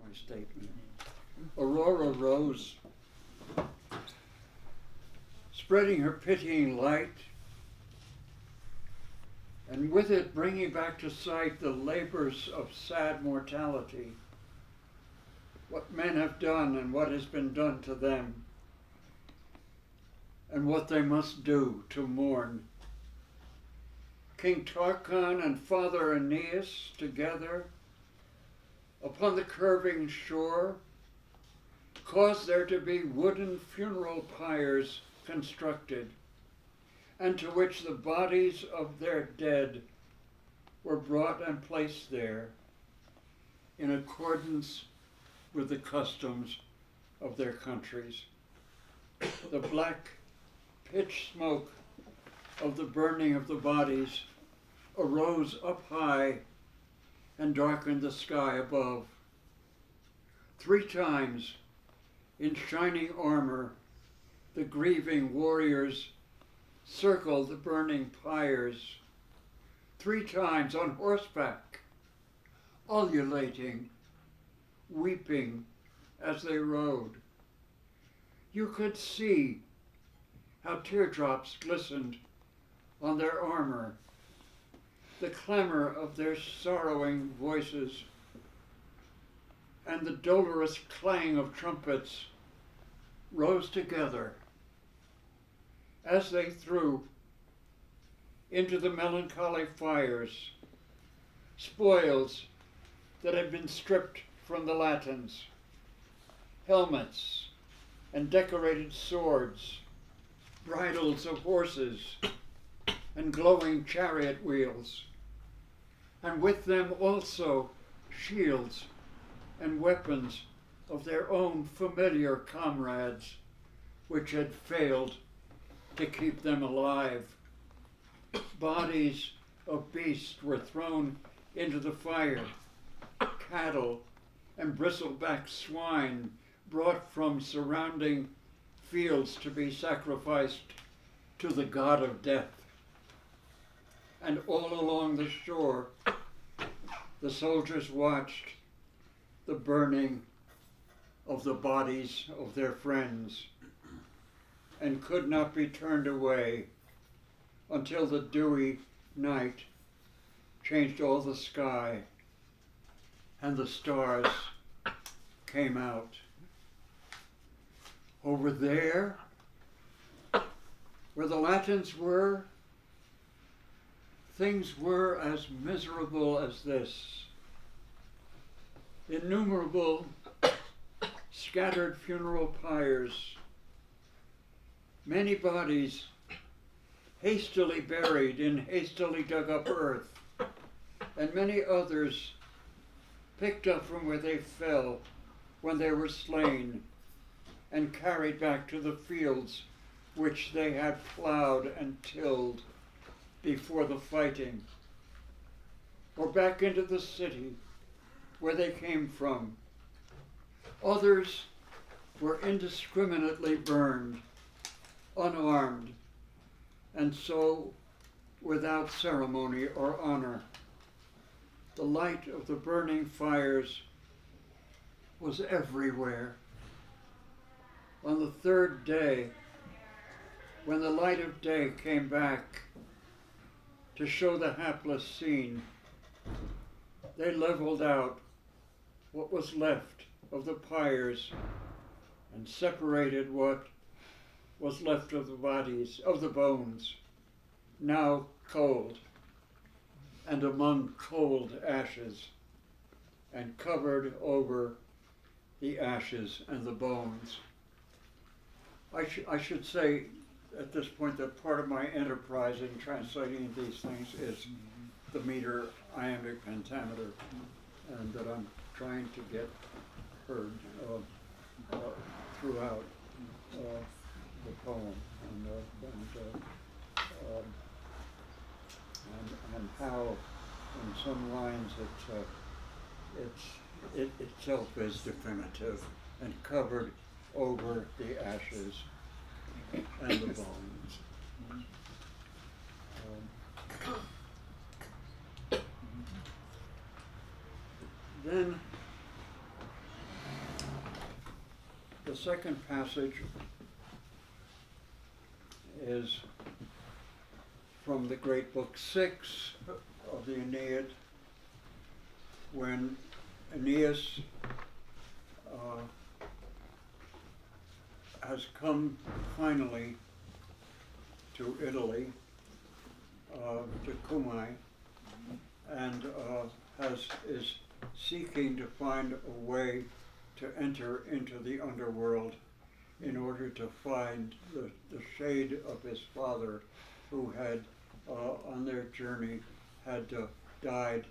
my statement. Aurora rose, spreading her pitying light, and with it bringing back to sight the labors of sad mortality, what men have done and what has been done to them, and what they must do to mourn. King Tarchon and Father Aeneas together upon the curving shore caused there to be wooden funeral pyres constructed, and to which the bodies of their dead were brought and placed there in accordance with the customs of their countries. The black pitch smoke of the burning of the bodies arose up high and darkened the sky above. 3 times, in shining armor, the grieving warriors circled the burning pyres. 3 times on horseback, ululating, weeping as they rode. You could see how teardrops glistened on their armor, the clamor of their sorrowing voices, and the dolorous clang of trumpets rose together as they threw into the melancholy fires spoils that had been stripped from the Latins, helmets and decorated swords, bridles of horses, and glowing chariot wheels, and with them also shields and weapons of their own familiar comrades, which had failed to keep them alive. Bodies of beasts were thrown into the fire, cattle and bristleback swine brought from surrounding fields to be sacrificed to the god of death. And all along the shore, the soldiers watched the burning of the bodies of their friends and could not be turned away until the dewy night changed all the sky and the stars came out. Over there, where the Latins were, things were as miserable as this. Innumerable scattered funeral pyres, many bodies hastily buried in hastily dug up earth, and many others picked up from where they fell when they were slain and carried back to the fields which they had plowed and tilled before the fighting, or back into the city where they came from. Others were indiscriminately burned, unarmed, and so without ceremony or honor. The light of the burning fires was everywhere. On the 3rd day, when the light of day came back to show the hapless scene, they leveled out what was left of the pyres and separated what was left of the bodies, of the bones, now cold and among cold ashes, and covered over the ashes and the bones. I should say at this point that part of my enterprise in translating these things is the meter, iambic, pentameter, and that I'm trying to get heard throughout the poem, and how in some lines it itself is definitive and covered over the ashes and the bones. Then second passage is from the great book 6 of the Aeneid, when Aeneas has come finally to Italy, to Cumae, and is seeking to find a way to enter into the underworld in order to find the shade of his father, who had, on their journey, had died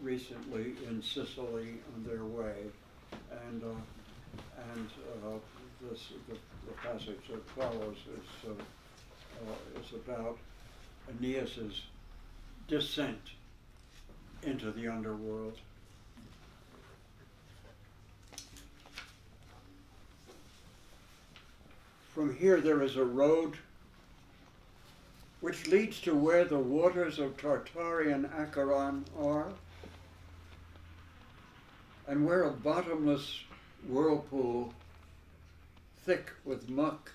recently in Sicily on their way. And the passage that follows is about Aeneas's descent into the underworld. From here there is a road which leads to where the waters of Tartarian Acheron are, and where a bottomless whirlpool, thick with muck,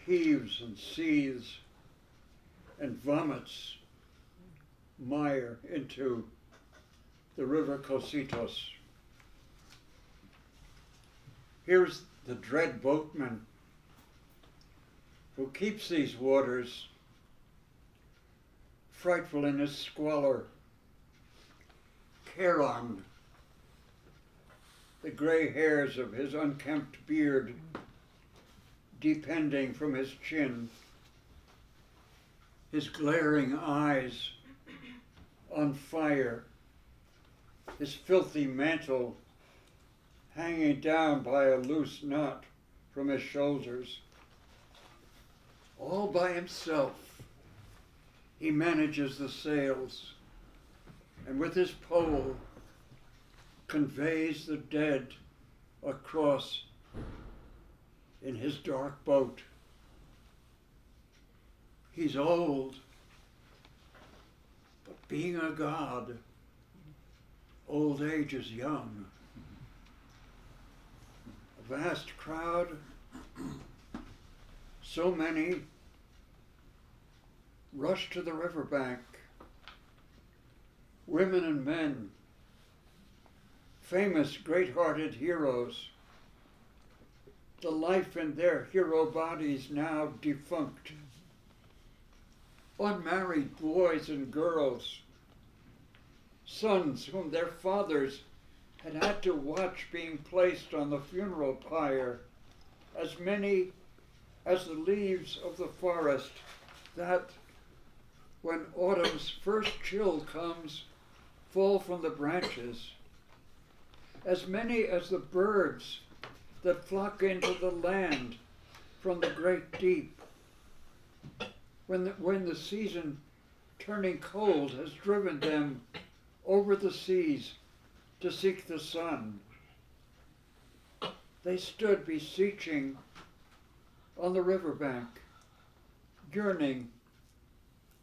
heaves and seethes and vomits mire into the river Cocytus. Here's the dread boatman who keeps these waters, frightful in his squalor. Charon, the gray hairs of his unkempt beard depending from his chin, his glaring eyes on fire, his filthy mantle hanging down by a loose knot from his shoulders. All by himself, he manages the sails, and with his pole conveys the dead across in his dark boat. He's old, but being a god, old age is young. A vast crowd, so many, rush to the riverbank. Women and men, famous great-hearted heroes, the life in their hero bodies now defunct. Unmarried boys and girls, sons whom their fathers had to watch being placed on the funeral pyre, as many as the leaves of the forest that, when autumn's first chill comes, fall from the branches, as many as the birds that flock into the land from the great deep, when the season turning cold has driven them over the seas to seek the sun. They stood beseeching on the riverbank, yearning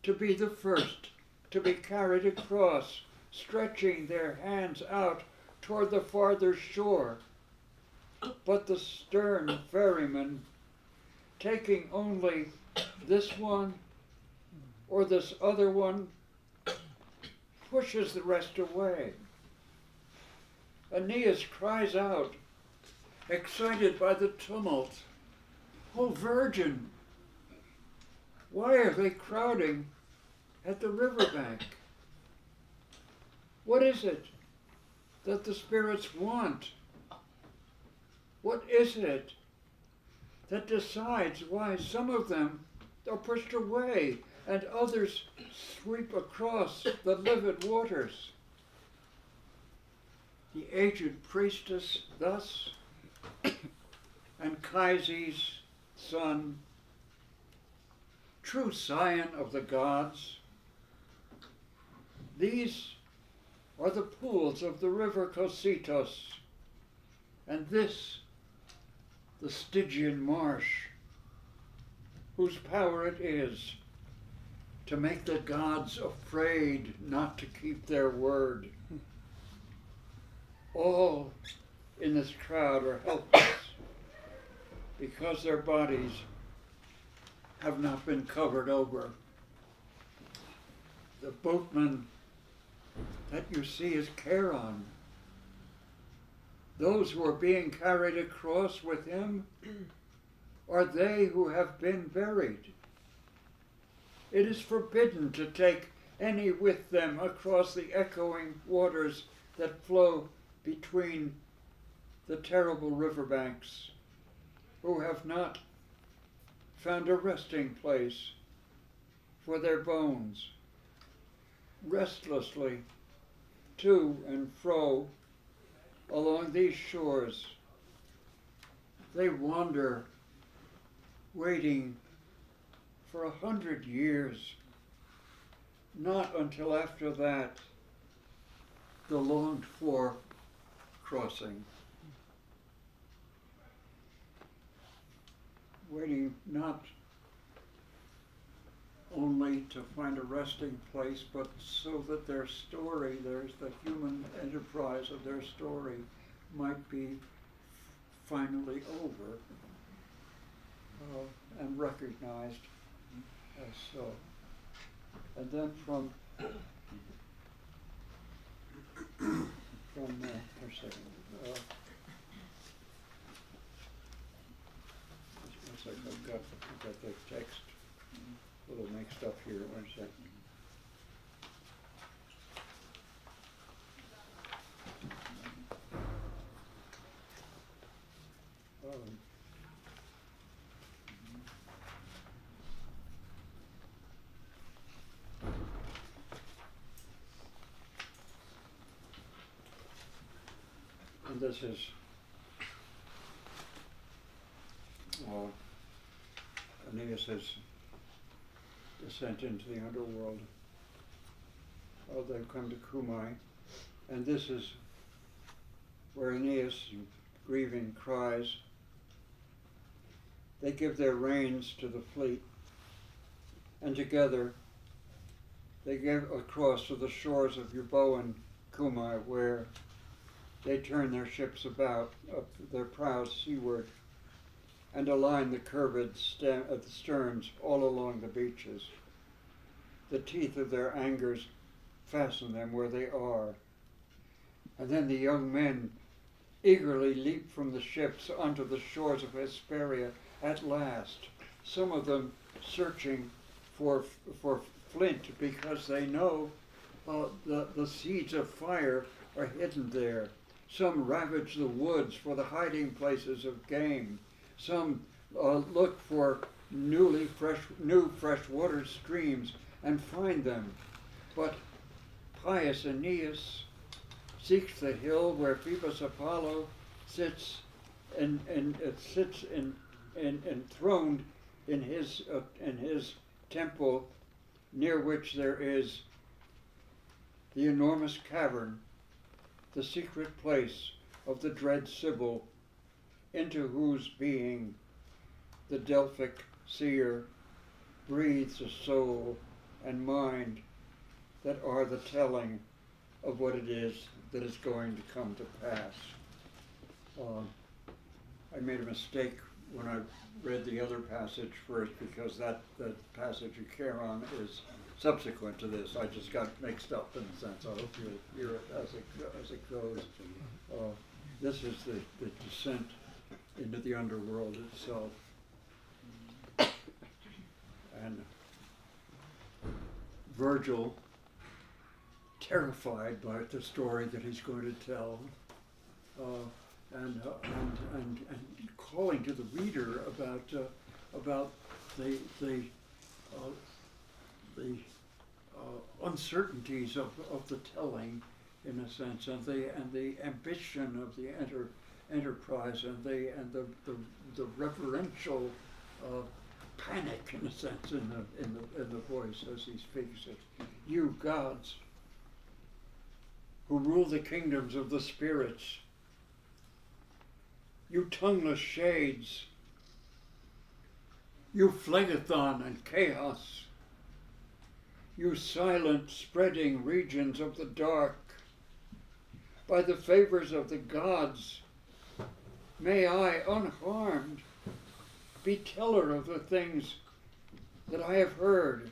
to be the first to be carried across, stretching their hands out toward the farther shore. But the stern ferryman, taking only this one or this other one, pushes the rest away. Aeneas cries out, excited by the tumult, "O Virgin, why are they crowding at the riverbank? What is it that the spirits want? What is it that decides why some of them are pushed away and others sweep across the livid waters?" The aged priestess thus, Anchises' son, true scion of the gods, these are the pools of the river Cocytus, and this the Stygian marsh, whose power it is to make the gods afraid not to keep their word. All in this crowd are helpless because their bodies have not been covered over. The boatman that you see is Charon. Those who are being carried across with him are they who have been buried. It is forbidden to take any with them across the echoing waters that flow between the terrible riverbanks, who have not found a resting place for their bones. Restlessly to and fro along these shores, they wander, waiting for 100 years. Not until after that, the longed for crossing. Waiting not only to find a resting place, but so that their story, there's the human enterprise of their story, might be finally over and recognized as so. And then from a second. I've got the text a little mixed up here. 1 second. And this is Aeneas' descent into the underworld. They've come to Cumae, and this is where Aeneas, grieving, cries. They give their reins to the fleet, and together they get across to the shores of Euboean Cumae, where they turn their ships about, up their prows seaward, and align the curved sterns all along the beaches. The teeth of their angers fasten them where they are. And then the young men eagerly leap from the ships onto the shores of Hesperia at last, some of them searching for flint because they know the seeds of fire are hidden there. Some ravage the woods for the hiding places of game. Some look for new freshwater streams and find them. But pious Aeneas seeks the hill where Phoebus Apollo sits enthroned in his temple, near which there is the enormous cavern, the secret place of the dread Sibyl, into whose being the Delphic seer breathes a soul and mind that are the telling of what it is that is going to come to pass. I made a mistake when I read the other passage first, because that passage of Charon is subsequent to this. I just got mixed up in a sense. I hope you'll hear it as it goes. This is the descent into the underworld itself. And Virgil, terrified by the story that he's going to tell, and calling to the reader about the uncertainties of the telling, in a sense, and the ambition of the enterprise, and the reverential panic, in a sense, in the voice as he speaks it. You gods, who rule the kingdoms of the spirits, you tongueless shades, you Phlegethon and Chaos, you silent spreading regions of the dark, by the favors of the gods, may I, unharmed, be teller of the things that I have heard,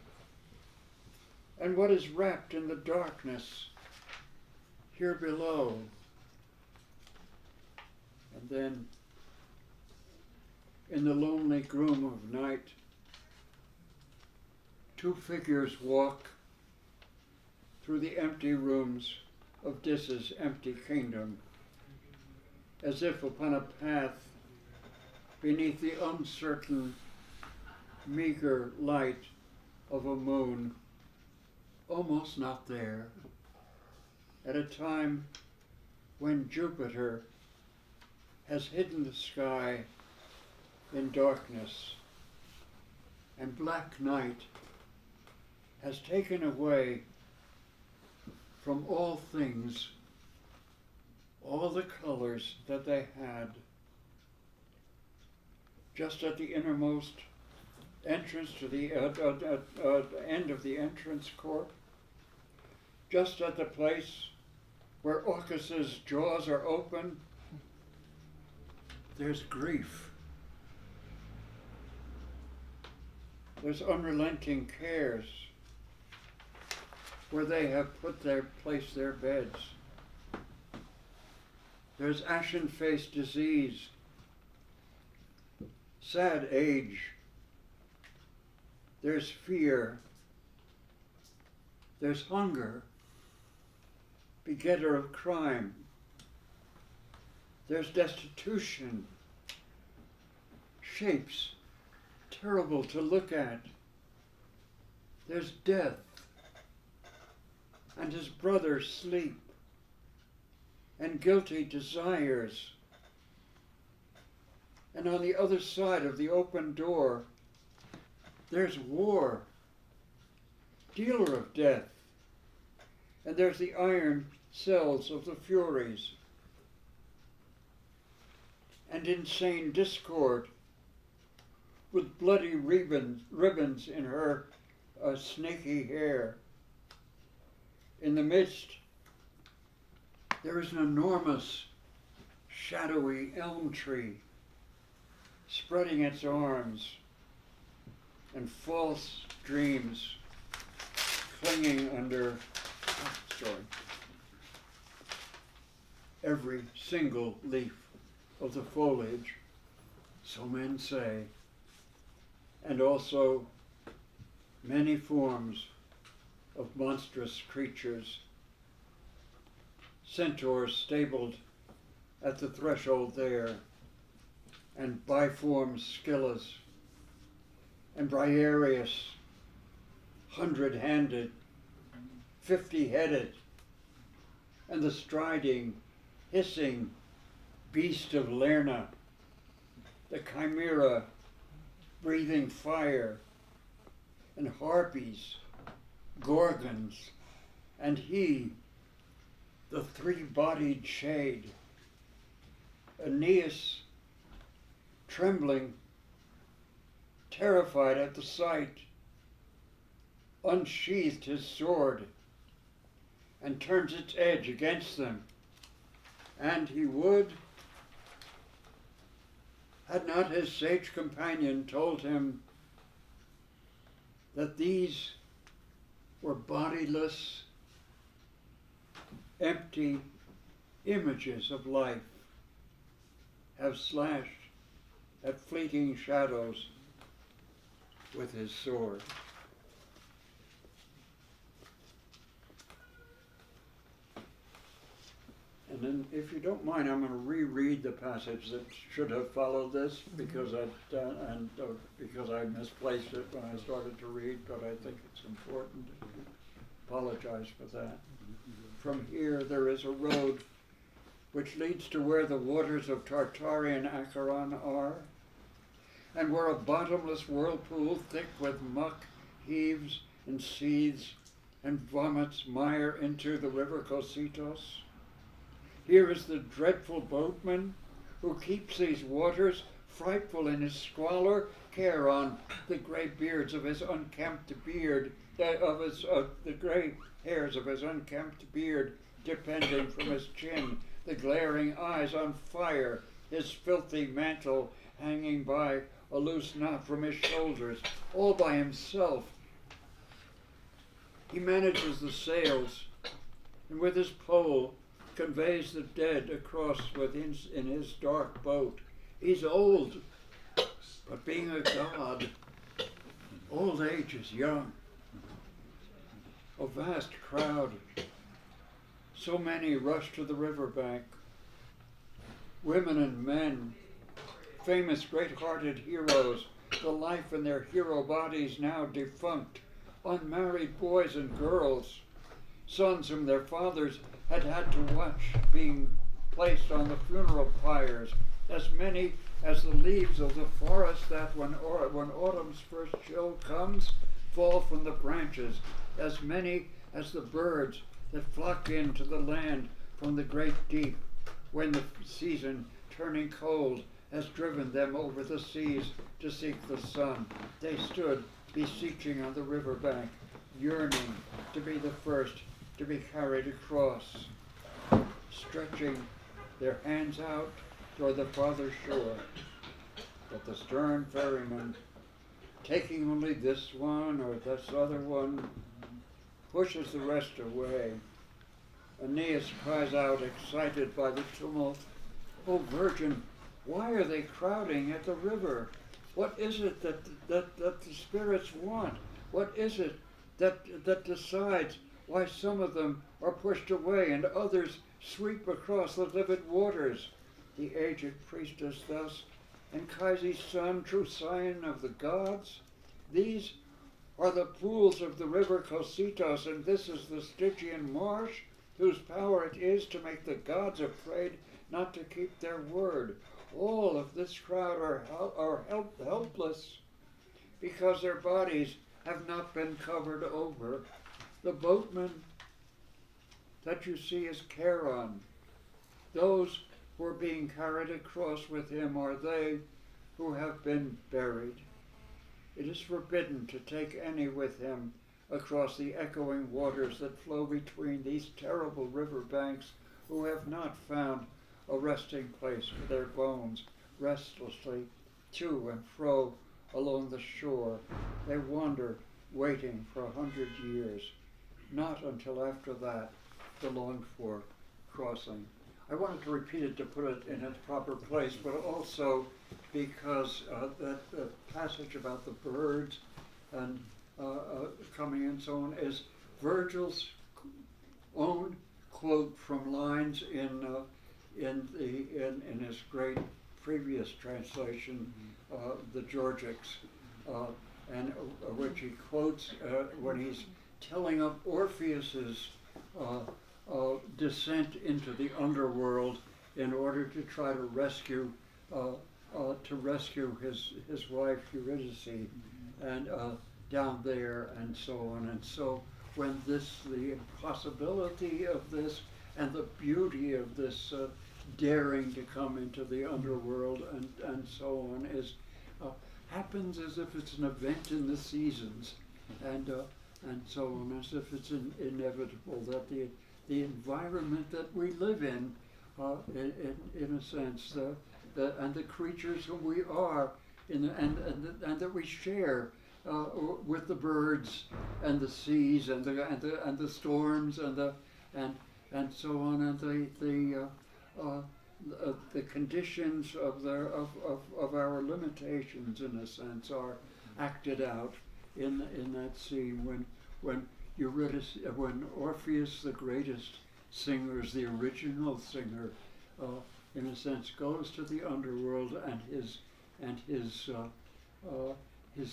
and what is wrapped in the darkness here below. And then, in the lonely gloom of night, two figures walk through the empty rooms of Dis's empty kingdom, as if upon a path beneath the uncertain, meager light of a moon, almost not there, at a time when Jupiter has hidden the sky in darkness, and black night has taken away from all things all the colors that they had. Just at the innermost entrance to the end of the entrance court, just at the place where Orcus's jaws are open, there's grief. There's unrelenting cares where they have placed their beds. There's ashen-faced disease, sad age. There's fear. There's hunger, begetter of crime. There's destitution, shapes terrible to look at. There's death, and his brother sleep, and guilty desires. And on the other side of the open door, there's war, dealer of death, and there's the iron cells of the Furies, and insane discord with bloody ribbons in her snaky hair. In the midst, there is an enormous, shadowy elm tree spreading its arms, and false dreams clinging under every single leaf of the foliage, so men say, and also many forms of monstrous creatures, centaurs stabled at the threshold there, and biform Scyllas, and Briareus, 100-handed, 50-headed, and the striding, hissing beast of Lerna, the chimera breathing fire, and harpies, gorgons, and he, the three-bodied shade. Aeneas, trembling, terrified at the sight, unsheathed his sword and turns its edge against them. And he would, had not his sage companion told him that these were bodiless, empty images of life, have slashed at fleeting shadows with his sword. And then, if you don't mind, I'm going to reread the passage that should have followed this because because I misplaced it when I started to read, but I think it's important. Apologize for that. From here, there is a road which leads to where the waters of Tartarian Acheron are, and where a bottomless whirlpool thick with muck heaves and seethes and vomits mire into the river Cocytos. Here is the dreadful boatman who keeps these waters, frightful in his squalor, care on the grey beards of his unkempt beard, the grey hairs of his unkempt beard depending from his chin, the glaring eyes on fire, his filthy mantle hanging by a loose knot from his shoulders, all by himself. He manages the sails, and with his pole conveys the dead across in his dark boat. He's old, but being a god, old age is young. A vast crowd, so many rush to the riverbank. Women and men, famous great-hearted heroes, the life in their hero bodies now defunct, unmarried boys and girls, sons whom their fathers had had to watch being placed on the funeral pyres, as many as the leaves of the forest that when autumn's first chill comes, fall from the branches, as many as the birds that flock into the land from the great deep, when the season, turning cold, has driven them over the seas to seek the sun. They stood beseeching on the riverbank, yearning to be the first to be carried across, stretching their hands out toward the farther shore. But the stern ferryman, taking only this one or this other one, pushes the rest away. Aeneas cries out, excited by the tumult, "O Virgin, why are they crowding at the river? What is it that the spirits want? What is it that decides why some of them are pushed away and others sweep across the livid waters?" The aged priestess thus, Anchises' son, true scion of the gods, "These are the pools of the river Cocytos, and this is the Stygian marsh, whose power it is to make the gods afraid not to keep their word. All of this crowd are helpless because their bodies have not been covered over. The boatman that you see is Charon. Those who are being carried across with him are they who have been buried. It is forbidden to take any with him across the echoing waters that flow between these terrible river banks, who have not found a resting place for their bones. Restlessly to and fro along the shore, they wander, waiting for 100 years. Not until after that, the longed-for crossing." I wanted to repeat it to put it in its proper place, but also because that passage about the birds and coming and so on is Virgil's own quote from lines in his great previous translation, the Georgics, and which he quotes when he's telling of Orpheus's descent into the underworld in order to try to rescue his wife Eurydice and down there and so on. And so when the impossibility of this and the beauty of this daring to come into the underworld and so on is happens as if it's an event in the seasons, and so on, as if it's inevitable that the environment that we live in a sense, and the creatures who we are, and that we share with the birds and the seas and the storms and so on, and the conditions of our limitations, in a sense, are acted out in that scene when Eurydice, when Orpheus, the greatest singer, the original singer, in a sense, goes to the underworld, and his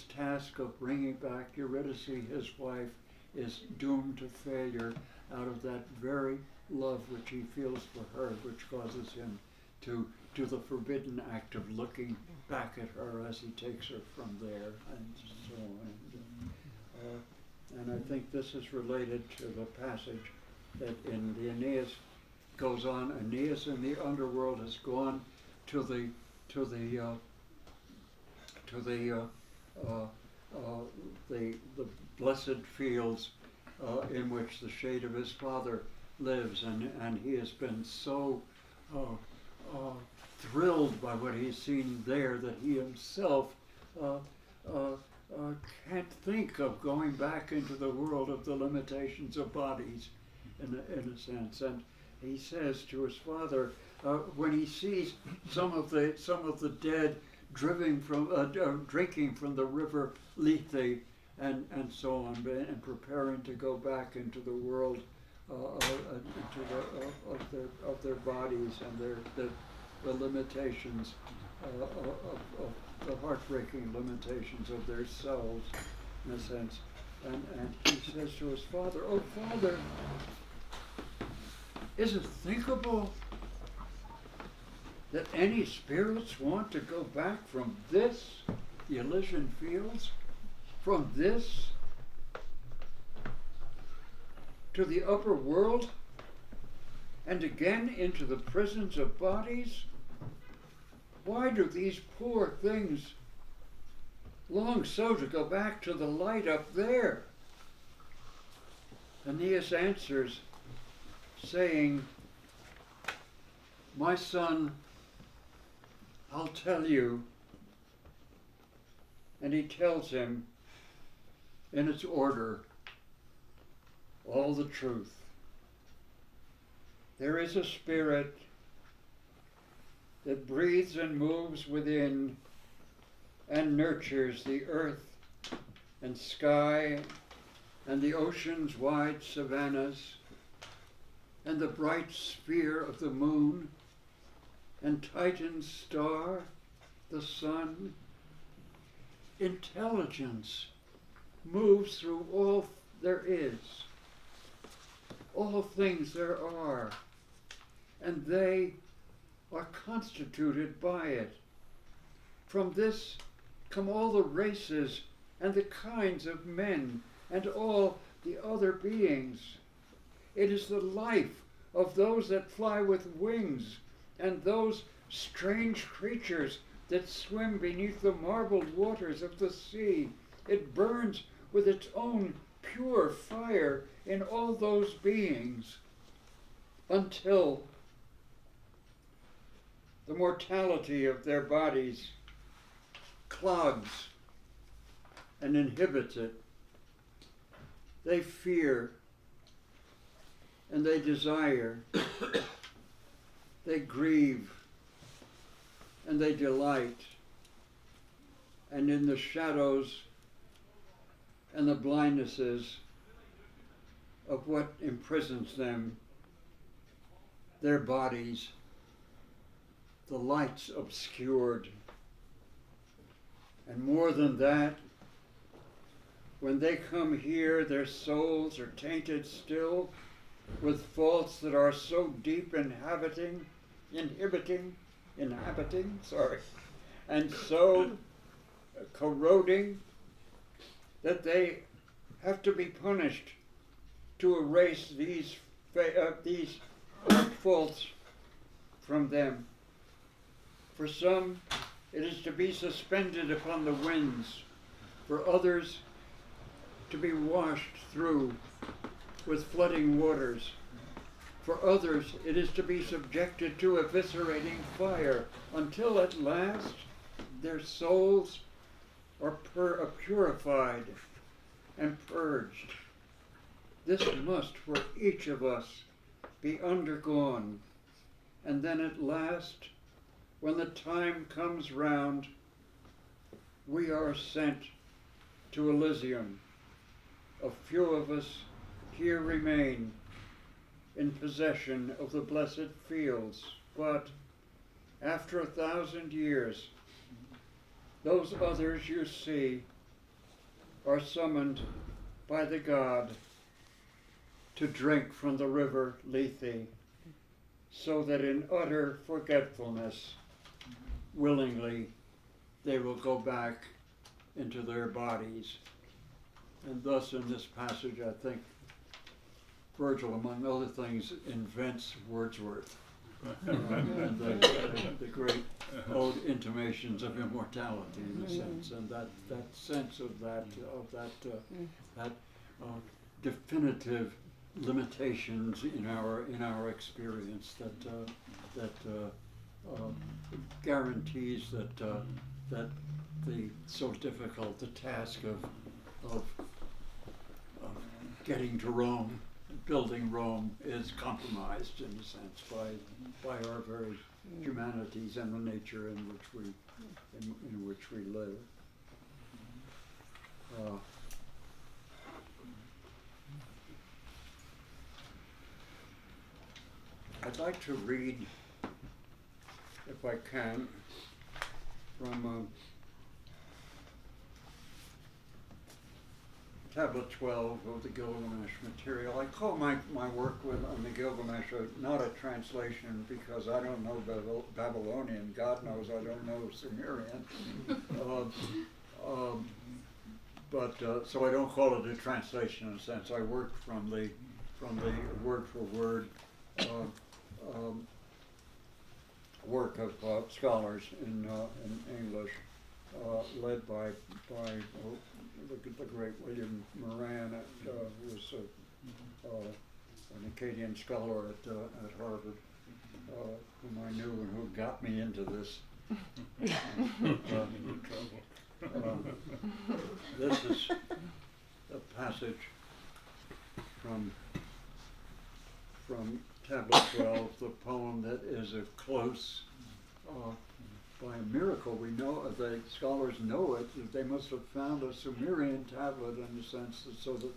task of bringing back Eurydice, his wife, is doomed to failure out of that very love which he feels for her, which causes him to do the forbidden act of looking back at her as he takes her from there, and so on. And I think this is related to the passage that in the Aeneas goes on. Aeneas in the underworld has gone to the blessed fields in which the shade of his father lives, and he has been so thrilled by what he's seen there that he himself uh, uh, can't think of going back into the world of the limitations of bodies, in a sense. And he says to his father, when he sees some of the dead drinking from the river Lethe, and so on, and preparing to go back into the world of their bodies and the limitations of the heartbreaking limitations of their selves, in a sense. And he says to his father, "Oh, Father, is it thinkable that any spirits want to go back from this, the Elysian fields, from this to the upper world, and again into the prisons of bodies? Why do these poor things long so to go back to the light up there?" Aeneas answers, saying, "My son, I'll tell you." And he tells him, in its order, all the truth. There is a spirit that breathes and moves within and nurtures the earth and sky and the ocean's wide savannas and the bright sphere of the moon and Titan's star, the sun. Intelligence moves through all there is, all things there are, and they are constituted by it. From this come all the races and the kinds of men and all the other beings. It is the life of those that fly with wings and those strange creatures that swim beneath the marbled waters of the sea. It burns with its own pure fire in all those beings until the mortality of their bodies clogs and inhibits it. They fear and they desire, they grieve and they delight, and in the shadows and the blindnesses of what imprisons them, their bodies, the light's obscured. And more than that, when they come here, their souls are tainted still with faults that are so deep inhibiting, and so corroding that they have to be punished to erase these faults from them. For some, it is to be suspended upon the winds. For others, to be washed through with flooding waters. For others, it is to be subjected to eviscerating fire, until at last their souls are purified and purged. This must for each of us be undergone, and then at last, when the time comes round, we are sent to Elysium. A few of us here remain in possession of the blessed fields, but after 1,000 years, those others you see are summoned by the god to drink from the river Lethe, so that in utter forgetfulness, willingly, they will go back into their bodies. And thus in this passage, I think, Virgil, among other things, invents Wordsworth and the great ode intimations of immortality, in a sense, and that sense of that definitive limitations in our experience that guarantees so difficult the task of getting to Rome, building Rome, is compromised in a sense by our very humanities and the nature in which we live. I'd like to read, if I can, from Tablet 12 of the Gilgamesh material. I call my work on the Gilgamesh not a translation because I don't know Babylonian. God knows I don't know Sumerian. So I don't call it a translation in a sense. I worked from the word for word work of scholars in English, led by the great William Moran, who was an Acadian scholar at Harvard, whom I knew and who got me into this. This is a passage from Tablet 12, the poem that is a close, by a miracle we know, the scholars know it, that they must have found a Sumerian tablet in the sense that, so that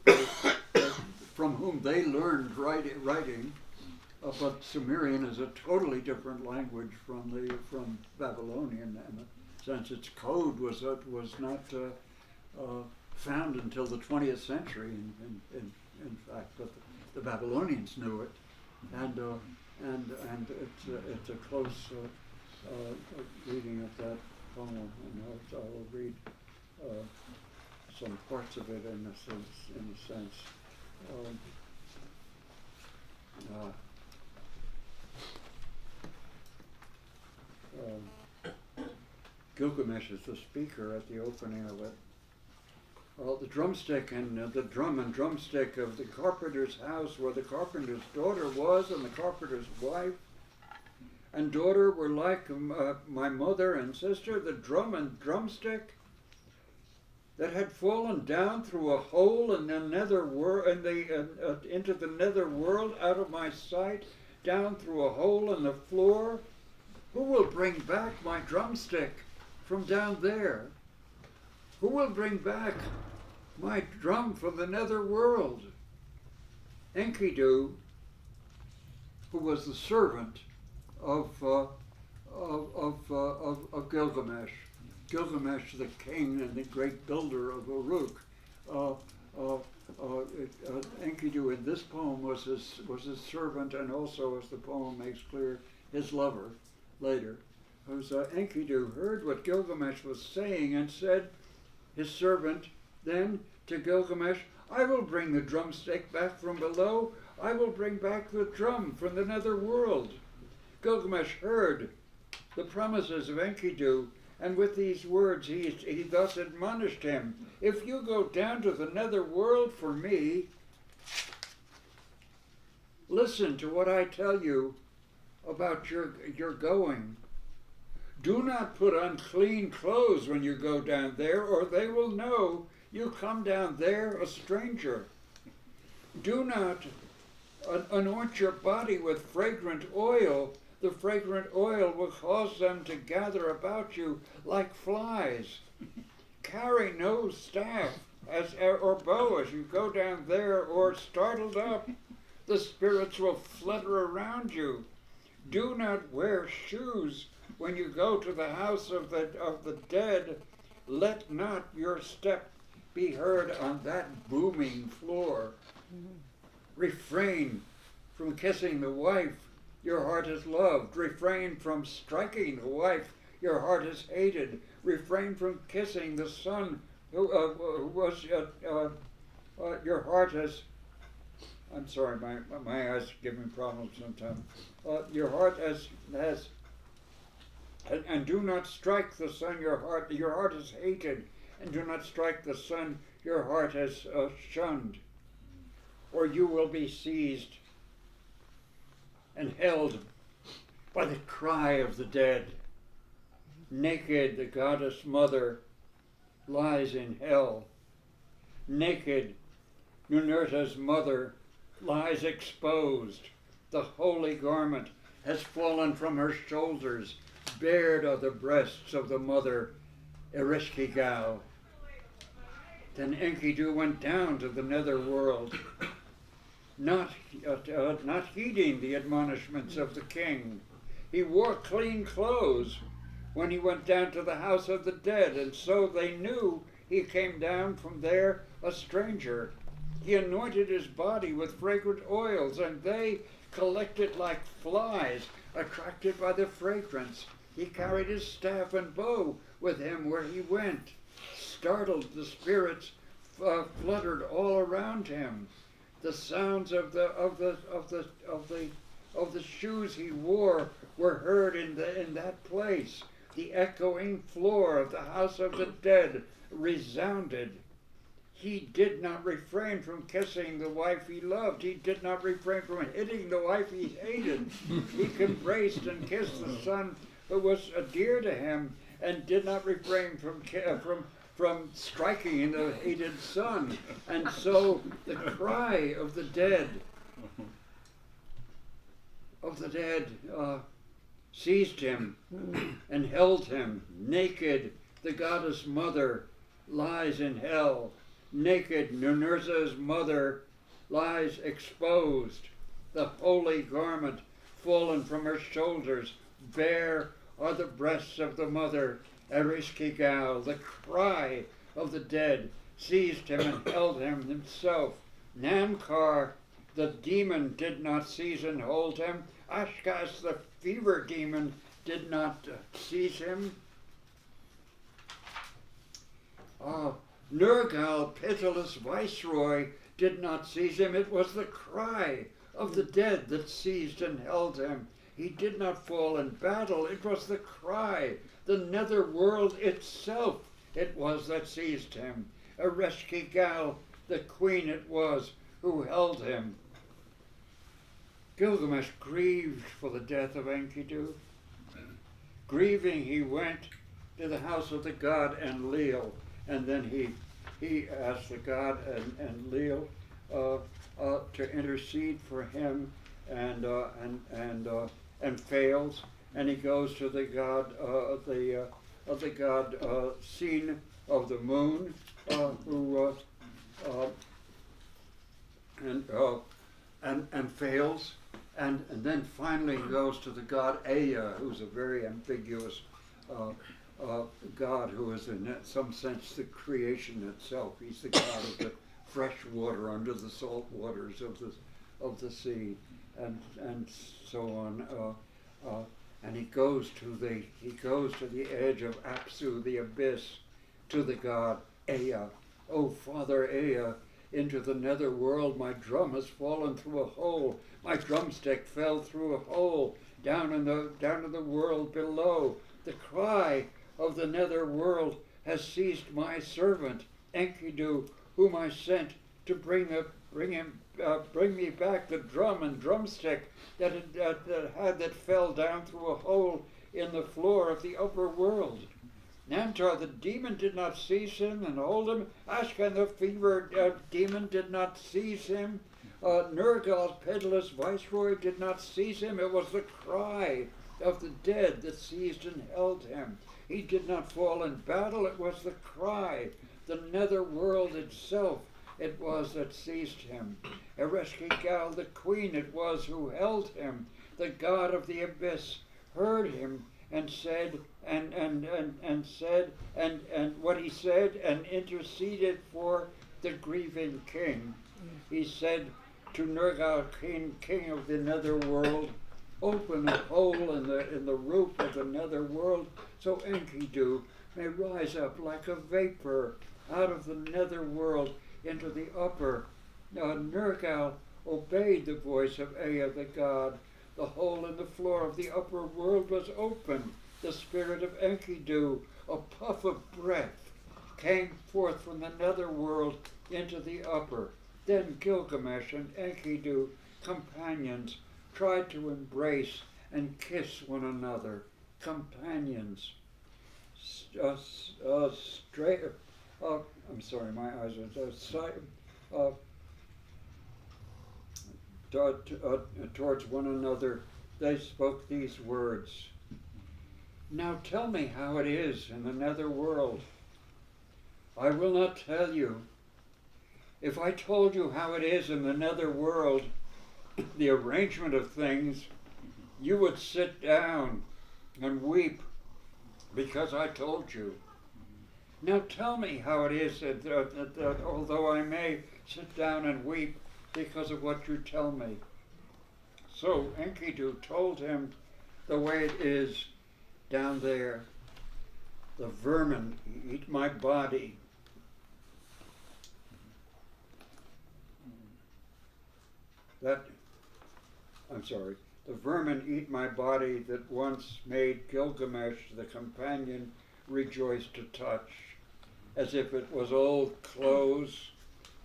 from whom they learned writing, but Sumerian is a totally different language from Babylonian, and since its code was not found until the 20th century, in fact, but the Babylonians knew it, and it's a close reading of that poem, and I will read some parts of it in a sense. Gilgamesh is the speaker at the opening of it. The drumstick and the drum and drumstick of the carpenter's house, where the carpenter's daughter was, and the carpenter's wife and daughter were like my mother and sister. The drum and drumstick that had fallen down through a hole in the nether world, into the nether world, out of my sight, down through a hole in the floor. Who will bring back my drumstick from down there? Who will bring back my drum from the nether world? Enkidu, who was the servant of Gilgamesh, Gilgamesh the king and the great builder of Uruk. Enkidu in this poem was his servant, and also, as the poem makes clear, his lover later. Enkidu heard what Gilgamesh was saying and said, his servant, then to Gilgamesh, I will bring the drumstick back from below. I will bring back the drum from the nether world. Gilgamesh heard the promises of Enkidu, and with these words he thus admonished him, if you go down to the nether world for me, listen to what I tell you about your going. Do not put on clean clothes when you go down there, or they will know you come down there a stranger. Do not anoint your body with fragrant oil. The fragrant oil will cause them to gather about you like flies. Carry no staff or bow as you go down there, or startled up, the spirits will flutter around you. Do not wear shoes when you go to the house of the dead. Let not your step be heard on that booming floor. Refrain from kissing the wife your heart has loved. Refrain from striking the wife your heart has hated. Refrain from kissing the son who was your heart has. I'm sorry, my eyes give me problems sometimes. Your heart has. And do not strike the son your heart is hated, and do not strike the son your heart has shunned, or you will be seized and held by the cry of the dead. Naked, the goddess mother lies in hell. Naked, Nunerta's mother lies exposed. The holy garment has fallen from her shoulders. Bared are the breasts of the mother, Ereshkigal. Then Enkidu went down to the nether world, not heeding the admonishments of the king. He wore clean clothes when he went down to the house of the dead, and so they knew he came down from there a stranger. He anointed his body with fragrant oils, and they collected like flies, attracted by the fragrance. He carried his staff and bow with him where he went. Startled, the spirits fluttered all around him. The sounds of the shoes he wore were heard in that place. The echoing floor of the house of the dead resounded. He did not refrain from kissing the wife he loved. He did not refrain from hitting the wife he hated. He embraced and kissed the son who was dear to him, and did not refrain from striking the hated son. And so the cry of the dead seized him and held him. Naked, the goddess mother lies in hell. Naked, Nunerta's mother lies exposed. The holy garment fallen from her shoulders. Bare are the breasts of the mother, Ereshkigal. The cry of the dead seized him and held him himself. Namkar, the demon, did not seize and hold him. Ashkas, the fever demon, did not seize him. Nergal, pitiless viceroy, did not seize him. It was the cry of the dead that seized and held him. He did not fall in battle. It was the cry, the nether world itself, it was that seized him. Ereshkigal, the queen it was who held him. Gilgamesh grieved for the death of Enkidu. Grieving, he went to the house of the god Enlil, and then he asked the god Enlil to intercede for him, and fails, and he goes to the god Sin of the moon, and fails, and then finally he goes to the god Ea, who's a very ambiguous god who is in some sense the creation itself. He's the god of the fresh water under the salt waters of the sea, and so on. And he goes to the edge of Apsu, the abyss, to the god Ea. Oh, Father Ea, into the nether world my drum has fallen through a hole. My drumstick fell through a hole down in the world below. The cry of the nether world has seized my servant Enkidu, whom I sent to bring me back the drum and drumstick that fell down through a hole in the floor of the upper world. Namtar, the demon, did not seize him and hold him. Ashkan, the fever demon, did not seize him. Nergal's pitiless viceroy did not seize him. It was the cry of the dead that seized and held him. He did not fall in battle. It was the cry, the nether world itself, it was that seized him. Ereshkigal, the queen, it was who held him. The god of the abyss heard him and said, and what he said, and interceded for the grieving king. He said to Nergal, king of the nether world, open a hole in the roof of the nether world so Enkidu may rise up like a vapor out of the nether world into the upper. Nergal obeyed the voice of Ea the god. The hole in the floor of the upper world was open. The spirit of Enkidu, a puff of breath, came forth from the nether world into the upper. Then Gilgamesh and Enkidu, companions, tried to embrace and kiss one another. Companions. straight. I'm sorry, my eyes are towards one another. They spoke these words. Now tell me how it is in the nether world. I will not tell you. If I told you how it is in the nether world, the arrangement of things, you would sit down and weep because I told you. Now tell me how it is that although I may sit down and weep because of what you tell me. So Enkidu told him the way it is down there. The vermin eat my body. The vermin eat my body that once made Gilgamesh, the companion, rejoice to touch, as if it was old clothes,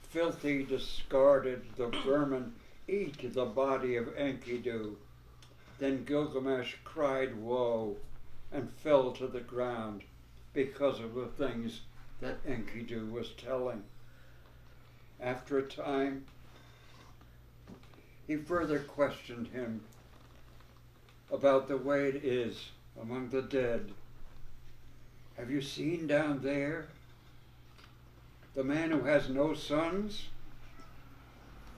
filthy, discarded. The vermin eat the body of Enkidu. Then Gilgamesh cried woe and fell to the ground because of the things that Enkidu was telling. After a time, he further questioned him about the way it is among the dead. Have you seen down there the man who has no sons?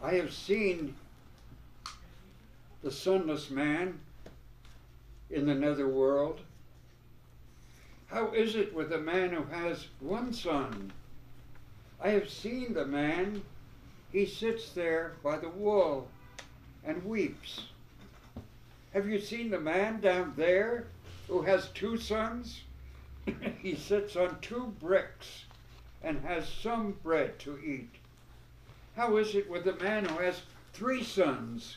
I have seen the sonless man in the nether world. How is it with the man who has one son? I have seen the man. He sits there by the wall and weeps. Have you seen the man down there who has two sons? He sits on 2 bricks and has some bread to eat. How is it with the man who has 3 sons?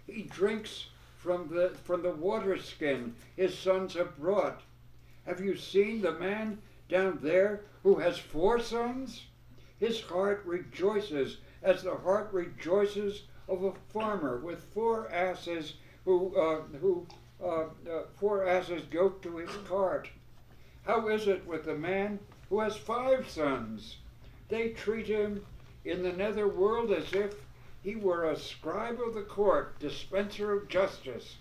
He drinks from the water skin his sons have brought. Have you seen the man down there who has 4 sons? His heart rejoices as the heart rejoices of a farmer with 4 asses who 4 asses yoked to his cart. How is it with the man who has 5 sons? They treat him in the nether world as if he were a scribe of the court, dispenser of justice.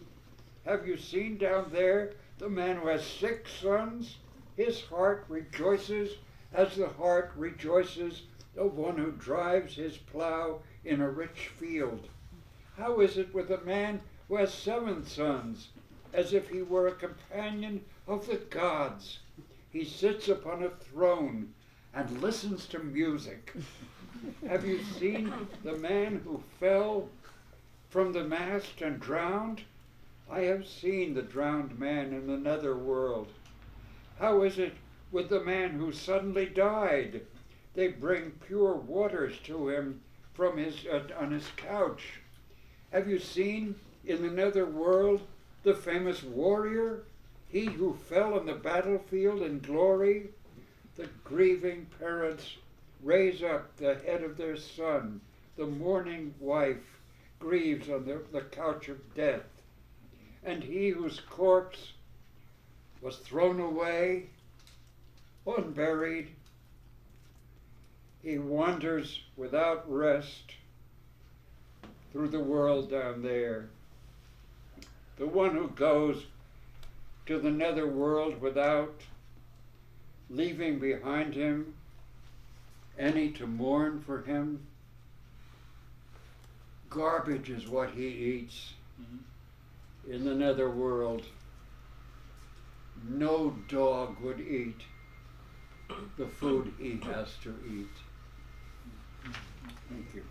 Have you seen down there the man who has 6 sons? His heart rejoices as the heart rejoices of one who drives his plow in a rich field. How is it with a man who has 7 sons, as if he were a companion of the gods? He sits upon a throne and listens to music. Have you seen the man who fell from the mast and drowned? I have seen the drowned man in the nether world. How is it with the man who suddenly died? They bring pure waters to him from on his couch. Have you seen in the nether world the famous warrior, he who fell on the battlefield in glory? The grieving parents raise up the head of their son. The mourning wife grieves on the couch of death. And he whose corpse was thrown away, unburied, he wanders without rest through the world down there. The one who goes to the nether world without leaving behind him any to mourn for him. Garbage is what he eats in the nether world. No dog would eat the food he has to eat. Thank you.